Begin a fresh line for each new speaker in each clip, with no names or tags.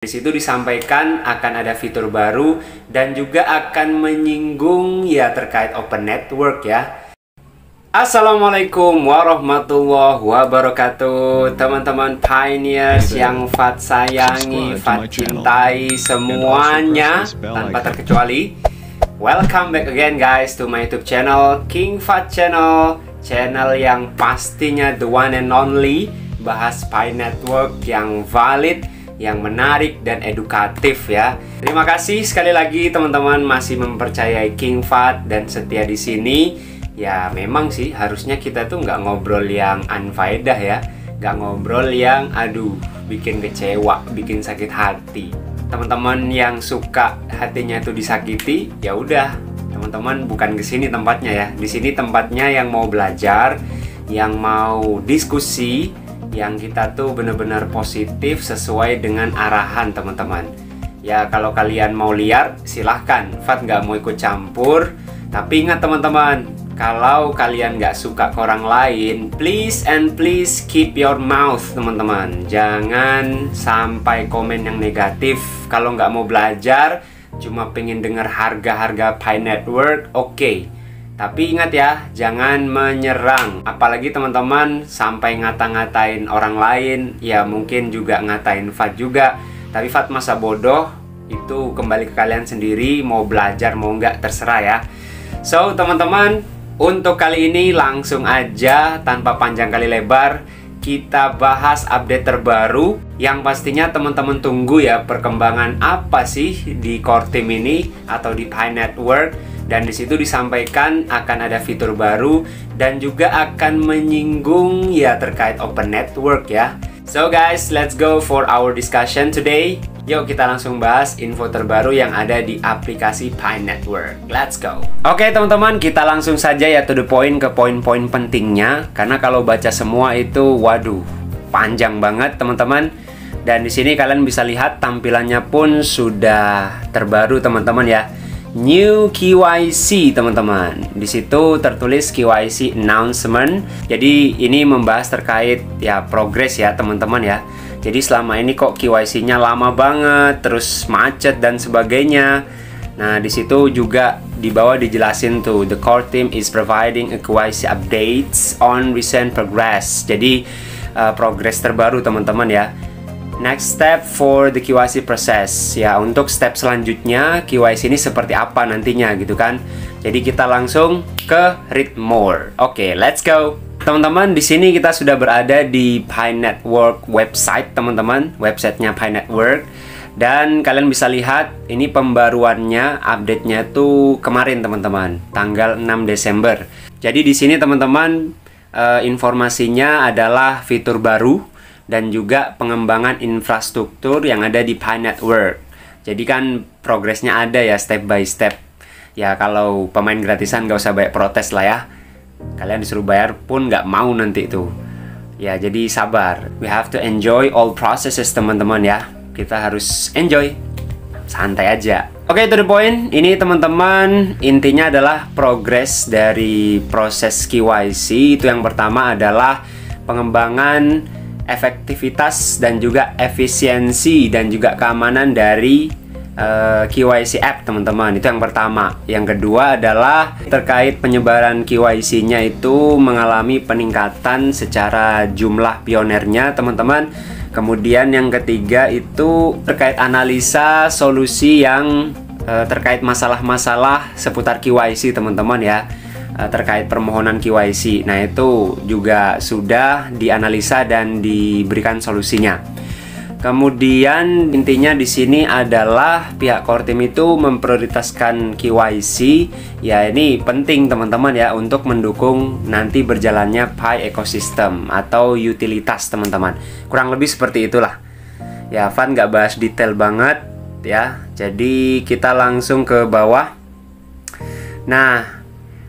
Di situ disampaikan akan ada fitur baru dan juga akan menyinggung ya terkait open network ya. Assalamualaikum warahmatullahi wabarakatuh, teman-teman pioneers yang Fat sayangi, Fat cintai semuanya tanpa terkecuali. Welcome back again guys to my YouTube channel, King Fat Channel. Channel yang pastinya the one and only, bahas Pi Network yang valid, yang menarik dan edukatif ya. Terima kasih sekali lagi teman-teman masih mempercayai King Fat dan setia di sini. Ya memang sih harusnya kita tuh nggak ngobrol yang unfaedah ya, nggak ngobrol yang aduh bikin kecewa, bikin sakit hati. Teman-teman yang suka hatinya itu disakiti, ya udah teman-teman bukan ke sini tempatnya ya. Di sini tempatnya yang mau belajar, yang mau diskusi, yang kita tuh bener-bener positif sesuai dengan arahan teman-teman. Ya kalau kalian mau liar silahkan, Fat nggak mau ikut campur. Tapi ingat teman-teman, kalau kalian nggak suka ke orang lain, please and please keep your mouth teman-teman. Jangan sampai komen yang negatif. Kalau nggak mau belajar, cuma pengen dengar harga-harga Pi Network, oke. Tapi ingat ya, jangan menyerang. Apalagi teman-teman sampai ngata-ngatain orang lain, ya mungkin juga ngatain Fat juga. Tapi Fat masa bodoh, itu kembali ke kalian sendiri. Mau belajar, mau nggak, terserah ya. So teman-teman, untuk kali ini langsung aja tanpa panjang kali lebar, kita bahas update terbaru yang pastinya teman-teman tunggu ya. Perkembangan apa sih di core team ini atau di Pi Network? Dan di situ disampaikan akan ada fitur baru dan juga akan menyinggung ya terkait open network ya. So guys, let's go for our discussion today. Yuk kita langsung bahas info terbaru yang ada di aplikasi Pi Network. Let's go. Oke teman-teman, kita langsung saja ya to the point, ke poin-poin pentingnya. Karena kalau baca semua itu waduh, panjang banget teman-teman. Dan di sini kalian bisa lihat tampilannya pun sudah terbaru teman-teman ya. New KYC teman-teman. Di situ tertulis KYC announcement. Jadi ini membahas terkait ya progres ya teman-teman ya. Jadi selama ini kok KYC-nya lama banget, terus macet dan sebagainya. Nah, di situ juga di bawah dijelasin tuh, the core team is providing a KYC updates on recent progress. Jadi progres terbaru teman-teman ya. Next step for the KYC process. Ya, untuk step selanjutnya KYC ini seperti apa nantinya gitu kan. Jadi kita langsung ke read more. Oke, let's go. Teman-teman, di sini kita sudah berada di Pi Network website teman-teman, websitenya Pi Network. Dan kalian bisa lihat ini pembaruannya, update-nya tuh kemarin teman-teman, tanggal 6 Desember. Jadi di sini teman-teman informasinya adalah fitur baru dan juga pengembangan infrastruktur yang ada di Pi Network. Jadi kan progresnya ada ya step by step. Ya kalau pemain gratisan nggak usah banyak protes lah ya. Kalian disuruh bayar pun nggak mau nanti itu. Ya jadi sabar. We have to enjoy all processes teman-teman ya. Kita harus enjoy. Santai aja. Oke, to the point. Ini teman-teman intinya adalah progres dari proses KYC. Itu yang pertama adalah pengembangan efektivitas dan juga efisiensi dan juga keamanan dari KYC app teman-teman. Itu yang pertama. Yang kedua adalah terkait penyebaran KYC-nya itu mengalami peningkatan secara jumlah pionernya teman-teman. Kemudian yang ketiga itu terkait analisa solusi yang terkait masalah-masalah seputar KYC teman-teman ya. Terkait permohonan KYC. Nah, itu juga sudah dianalisa dan diberikan solusinya. Kemudian intinya di sini adalah pihak core team itu memprioritaskan KYC. Ya, ini penting teman-teman ya untuk mendukung nanti berjalannya Pi ecosystem atau utilitas teman-teman. Kurang lebih seperti itulah. Ya, Van nggak bahas detail banget ya. Jadi kita langsung ke bawah. Nah,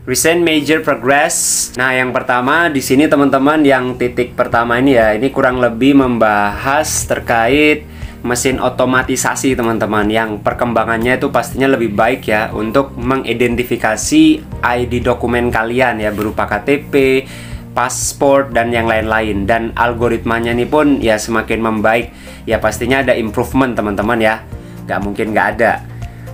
recent major progress. Nah, yang pertama di sini teman-teman, yang titik pertama ini ya, ini kurang lebih membahas terkait mesin otomatisasi teman-teman, yang perkembangannya itu pastinya lebih baik ya untuk mengidentifikasi ID dokumen kalian ya berupa KTP, paspor, dan yang lain-lain. Dan algoritmanya ini pun ya semakin membaik. Ya pastinya ada improvement teman-teman ya, nggak mungkin nggak ada.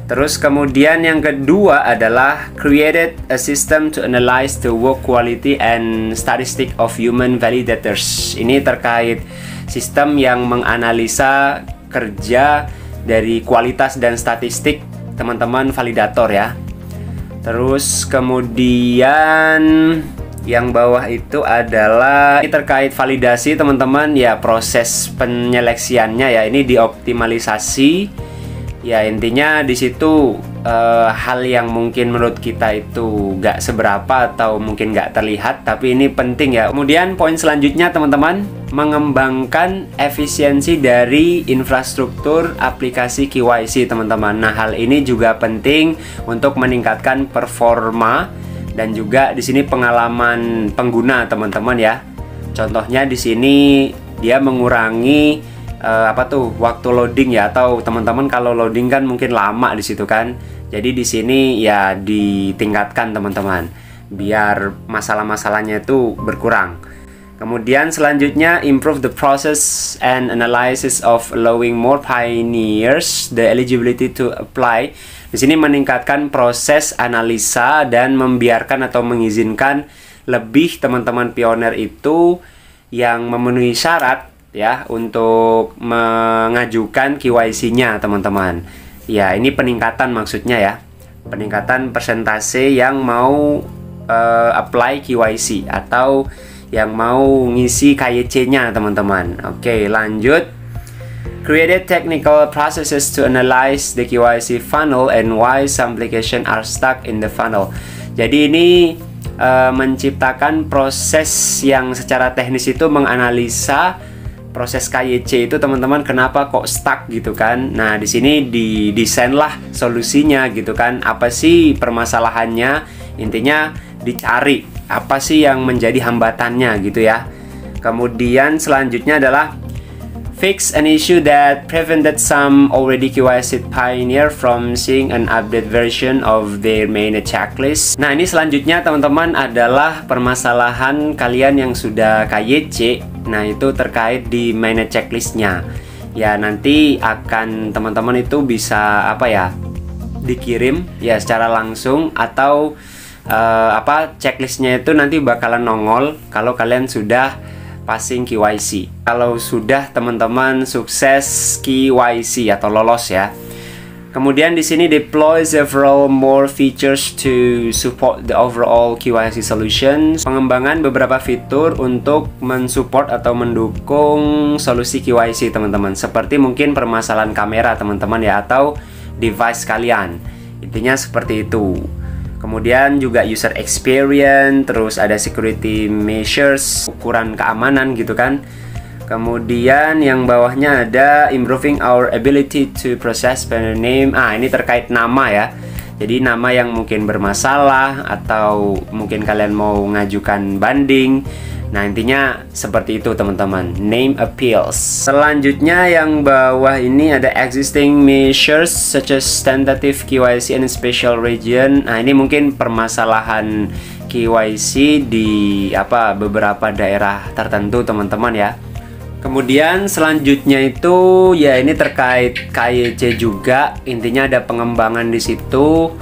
Terus kemudian yang kedua adalah created a system to analyze the work quality and statistic of human validators. Ini terkait sistem yang menganalisa kerja dari kualitas dan statistik teman-teman validator ya. Terus kemudian yang bawah itu adalah ini terkait validasi teman-teman ya, proses penyeleksiannya ya ini dioptimalisasi. Ya intinya di situ hal yang mungkin menurut kita itu nggak seberapa atau mungkin nggak terlihat, tapi ini penting ya. Kemudian poin selanjutnya teman-teman, mengembangkan efisiensi dari infrastruktur aplikasi KYC teman-teman. Nah hal ini juga penting untuk meningkatkan performa dan juga di sini pengalaman pengguna teman-teman ya. Contohnya di sini dia mengurangi waktu loading ya, atau teman-teman kalau loading kan mungkin lama di situ kan. Jadi di sini ya ditingkatkan teman-teman biar masalah-masalahnya itu berkurang. Kemudian selanjutnya improve the process and analysis of allowing more pioneers the eligibility to apply. Di sini meningkatkan proses analisa dan membiarkan atau mengizinkan lebih teman-teman pioner itu yang memenuhi syarat ya untuk mengajukan KYC-nya teman-teman. Ya ini peningkatan maksudnya ya, peningkatan persentase yang mau apply KYC atau yang mau ngisi KYC-nya teman-teman. Oke lanjut. Created technical processes to analyze the KYC funnel and why some applications are stuck in the funnel. Jadi ini menciptakan proses yang secara teknis itu menganalisa proses KYC itu teman-teman, kenapa kok stuck gitu kan. Nah di sini didesainlah solusinya gitu kan, apa sih permasalahannya, intinya dicari apa sih yang menjadi hambatannya gitu ya. Kemudian selanjutnya adalah fix an issue that prevented some already KYC pioneer from seeing an update version of their main checklist. Nah ini selanjutnya teman-teman adalah permasalahan kalian yang sudah KYC. Nah itu terkait di main checklistnya. Ya nanti akan teman-teman itu bisa dikirim ya secara langsung, atau checklistnya itu nanti bakalan nongol kalau kalian sudah passing KYC. Kalau sudah teman-teman sukses KYC atau lolos ya. Kemudian di sini deploy several more features to support the overall KYC solutions. Pengembangan beberapa fitur untuk mensupport atau mendukung solusi KYC teman-teman. Seperti mungkin permasalahan kamera teman-teman ya, atau device kalian. Intinya seperti itu. Kemudian juga user experience, terus ada security measures, ukuran keamanan gitu kan. Kemudian yang bawahnya ada improving our ability to process pen name. Ini terkait nama ya. Jadi nama yang mungkin bermasalah atau mungkin kalian mau ngajukan banding. Nah intinya seperti itu teman-teman, name appeals. Selanjutnya yang bawah ini ada existing measures such as tentative KYC and special region. Nah ini mungkin permasalahan KYC di beberapa daerah tertentu teman-teman ya. Kemudian selanjutnya itu ya ini terkait KYC juga, intinya ada pengembangan di situ.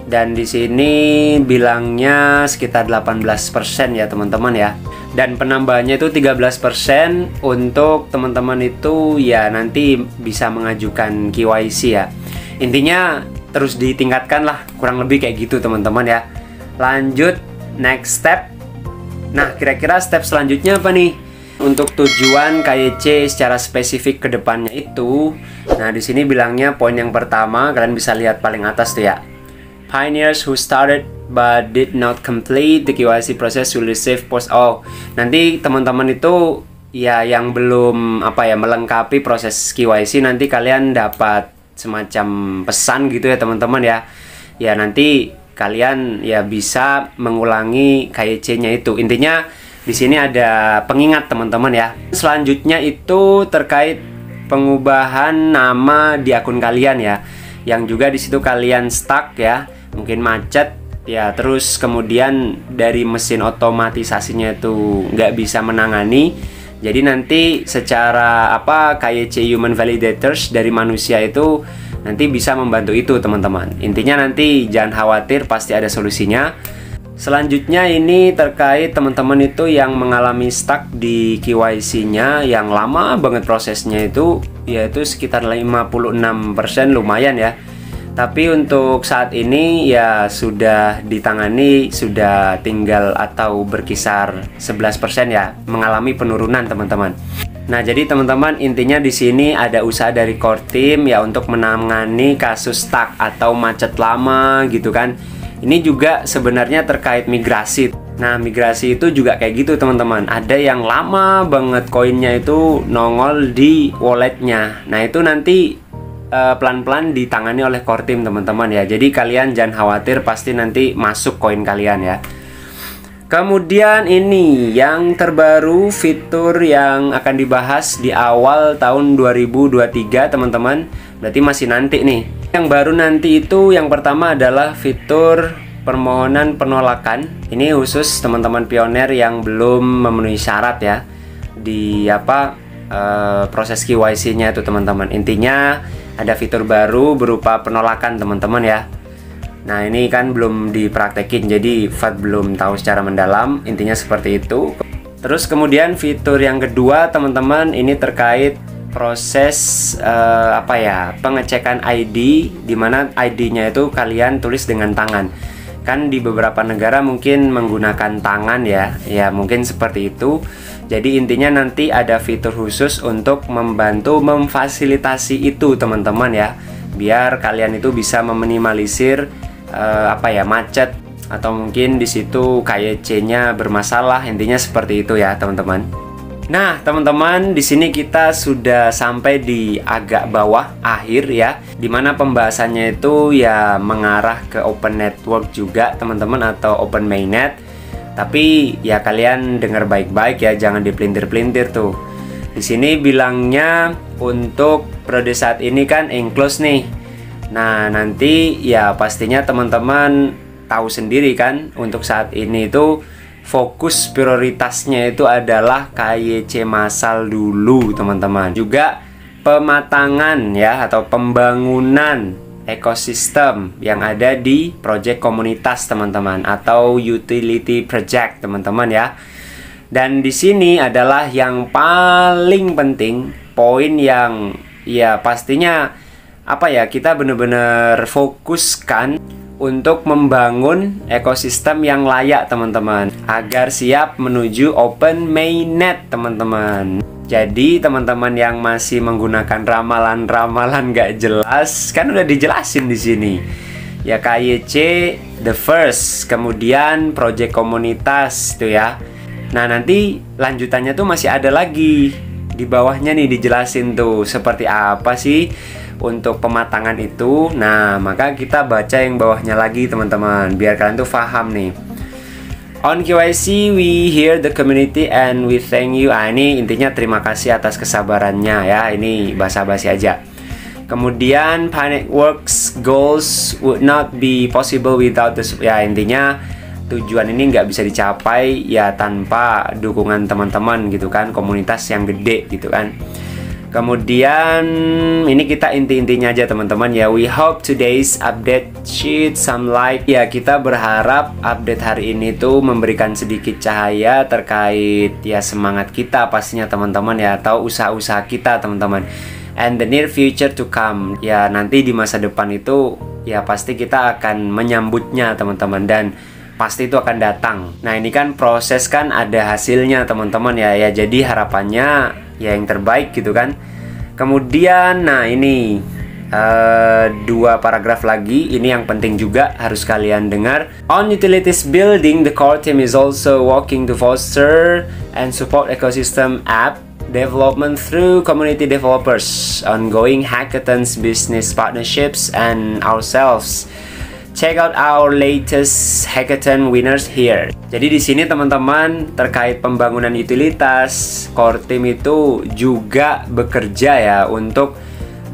Dan di sini bilangnya sekitar 18% ya teman-teman ya. Dan penambahannya itu 13% untuk teman-teman itu ya nanti bisa mengajukan KYC ya. Intinya terus ditingkatkan lah, kurang lebih kayak gitu teman-teman ya. Lanjut next step. Nah kira-kira step selanjutnya apa nih? Untuk tujuan KYC secara spesifik ke depannya itu. Nah di sini bilangnya poin yang pertama, kalian bisa lihat paling atas tuh ya. Pioneers who started but did not complete the KYC process will receive post. Nanti teman-teman itu ya yang belum melengkapi proses KYC, nanti kalian dapat semacam pesan gitu ya teman-teman ya. Ya nanti kalian ya bisa mengulangi KYC-nya itu. Intinya di sini ada pengingat teman-teman ya. Selanjutnya itu terkait pengubahan nama di akun kalian ya. Yang juga di situ kalian stuck ya, mungkin macet Ya, terus kemudian dari mesin otomatisasinya itu nggak bisa menangani. Jadi nanti secara KYC Human Validators dari manusia itu nanti bisa membantu itu teman-teman. Intinya nanti jangan khawatir, pasti ada solusinya. Selanjutnya ini terkait teman-teman itu yang mengalami stuck di KYC-nya yang lama banget prosesnya itu, yaitu sekitar 56%, lumayan ya. Tapi untuk saat ini ya sudah ditangani, sudah tinggal atau berkisar 11% ya, mengalami penurunan teman-teman. Nah, jadi teman-teman intinya di sini ada usaha dari core team ya untuk menangani kasus stuck atau macet lama gitu kan. Ini juga sebenarnya terkait migrasi. Nah, migrasi itu juga kayak gitu teman-teman. Ada yang lama banget koinnya itu nongol di walletnya. Nah, itu nanti pelan-pelan ditangani oleh core team teman-teman ya. Jadi kalian jangan khawatir, pasti nanti masuk koin kalian ya. Kemudian ini yang terbaru, fitur yang akan dibahas di awal tahun 2023 teman-teman. Berarti masih nanti nih. Yang baru nanti itu yang pertama adalah fitur permohonan penolakan. Ini khusus teman-teman pioner yang belum memenuhi syarat ya di proses KYC-nya itu teman-teman. Intinya ada fitur baru berupa penolakan teman-teman ya. Nah, ini kan belum dipraktekin, jadi Fat belum tahu secara mendalam. Intinya seperti itu. Terus kemudian fitur yang kedua teman-teman, ini terkait proses pengecekan ID, dimana ID-nya itu kalian tulis dengan tangan. Kan di beberapa negara mungkin menggunakan tangan ya, mungkin seperti itu. Jadi intinya nanti ada fitur khusus untuk membantu memfasilitasi itu teman-teman ya, biar kalian itu bisa meminimalisir macet atau mungkin di situ KYC-nya bermasalah. Intinya seperti itu ya teman-teman. Nah, teman-teman, di sini kita sudah sampai di agak bawah akhir ya, dimana pembahasannya itu ya mengarah ke open network juga teman-teman, atau open mainnet. Tapi ya kalian dengar baik-baik ya, jangan dipelintir-pelintir tuh. Di sini bilangnya untuk periode saat ini kan enclose nih. Nah, nanti ya pastinya teman-teman tahu sendiri kan, untuk saat ini itu fokus prioritasnya itu adalah KYC massal dulu teman-teman. Juga pematangan ya atau pembangunan ekosistem yang ada di project komunitas teman-teman, atau utility project teman-teman ya. Dan di sini adalah yang paling penting, poin yang ya pastinya kita benar-benar fokuskan untuk membangun ekosistem yang layak teman-teman, agar siap menuju open mainnet teman-teman. Jadi teman-teman yang masih menggunakan ramalan-ramalan gak jelas, kan udah dijelasin di sini. Ya KYC the first, kemudian project komunitas tuh ya. Nah, nanti lanjutannya tuh masih ada lagi. Di bawahnya nih dijelasin tuh seperti apa sih untuk pematangan itu. Nah, maka kita baca yang bawahnya lagi teman-teman, biar kalian tuh paham nih. On KYC, we hear the community and we thank you. Ini intinya terima kasih atas kesabarannya ya. Ini basa-basi aja. Kemudian PanetWorks goals would not be possible without the intinya tujuan ini nggak bisa dicapai ya tanpa dukungan teman-teman gitu kan, komunitas yang gede gitu kan. Kemudian ini kita inti-intinya aja teman-teman ya. We hope today's update shed some light. Ya, kita berharap update hari ini tuh memberikan sedikit cahaya terkait ya semangat kita pastinya teman-teman ya, atau usaha-usaha kita teman-teman. And the near future to come. Ya, nanti di masa depan itu ya pasti kita akan menyambutnya teman-teman, dan pasti itu akan datang. Nah, ini kan proses kan ada hasilnya teman-teman ya. Ya, jadi harapannya ya yang terbaik gitu kan. Kemudian nah ini dua paragraf lagi, ini yang penting juga harus kalian dengar. On utilities building, the core team is also working to foster and support ecosystem app development through community developers, ongoing hackathons, business partnerships, and ourselves. Check out our latest hackathon winners here. Jadi di sini teman-teman terkait pembangunan utilitas, core team itu juga bekerja ya untuk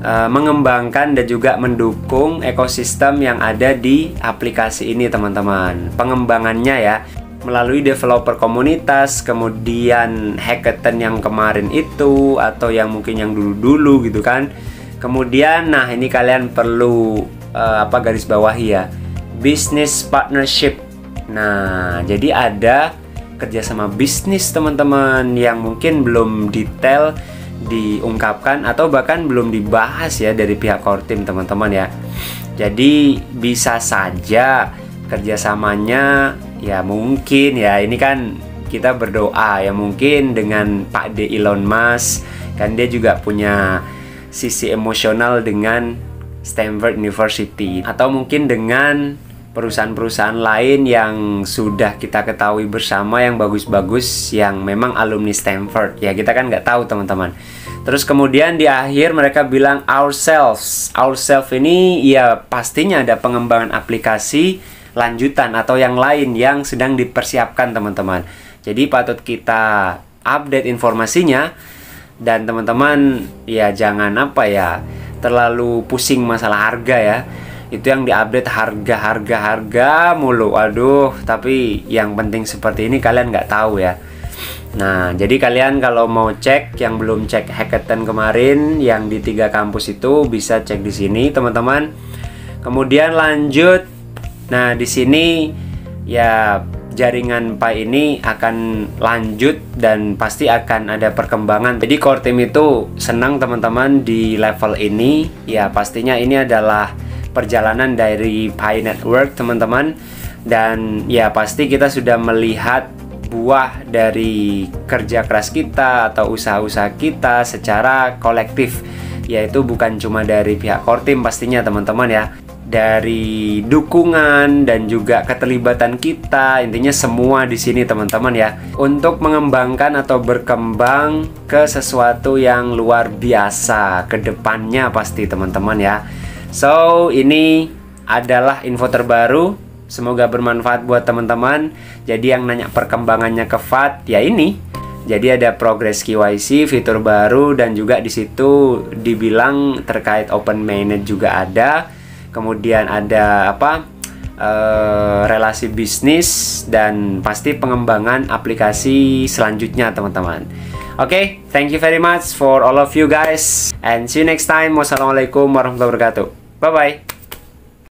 mengembangkan dan juga mendukung ekosistem yang ada di aplikasi ini teman-teman. Pengembangannya ya melalui developer komunitas, kemudian hackathon yang kemarin itu atau yang mungkin yang dulu-dulu gitu kan. Kemudian nah ini kalian perlu garis bawahi ya, business partnership. Nah jadi ada kerjasama bisnis teman-teman yang mungkin belum detail diungkapkan atau bahkan belum dibahas ya dari pihak core team teman-teman ya. Jadi bisa saja kerjasamanya ya mungkin ya, ini kan kita berdoa ya, mungkin dengan Pak D Elon Musk kan, dia juga punya sisi emosional dengan Stanford University, atau mungkin dengan perusahaan-perusahaan lain yang sudah kita ketahui bersama yang bagus-bagus yang memang alumni Stanford ya, kita kan nggak tahu teman-teman. Terus kemudian di akhir mereka bilang ourselves ini ya pastinya ada pengembangan aplikasi lanjutan atau yang lain yang sedang dipersiapkan teman-teman. Jadi patut kita update informasinya, dan teman-teman ya jangan terlalu pusing masalah harga ya. Itu yang diupdate harga mulu, aduh. Tapi yang penting seperti ini kalian nggak tahu ya. Nah jadi kalian kalau mau cek, yang belum cek hackathon kemarin yang di 3 kampus itu, bisa cek di sini teman-teman. Kemudian lanjut, nah di sini ya jaringan Pi ini akan lanjut dan pasti akan ada perkembangan. Jadi core team itu senang teman-teman di level ini ya, pastinya ini adalah perjalanan dari Pi Network teman-teman, dan ya pasti kita sudah melihat buah dari kerja keras kita atau usaha-usaha kita secara kolektif, yaitu bukan cuma dari pihak core team pastinya teman-teman ya, dari dukungan dan juga keterlibatan kita, intinya semua di sini teman-teman ya, untuk mengembangkan atau berkembang ke sesuatu yang luar biasa ke depannya pasti teman-teman ya. So, ini adalah info terbaru. Semoga bermanfaat buat teman-teman. Jadi yang nanya perkembangannya ke FAT, ya ini. Jadi ada progress KYC, fitur baru, dan juga di situ dibilang terkait open mainnet juga ada. Kemudian ada relasi bisnis, dan pasti pengembangan aplikasi selanjutnya teman-teman. Oke, thank you very much for all of you guys, and see you next time. Wassalamualaikum warahmatullahi wabarakatuh. Bye-bye.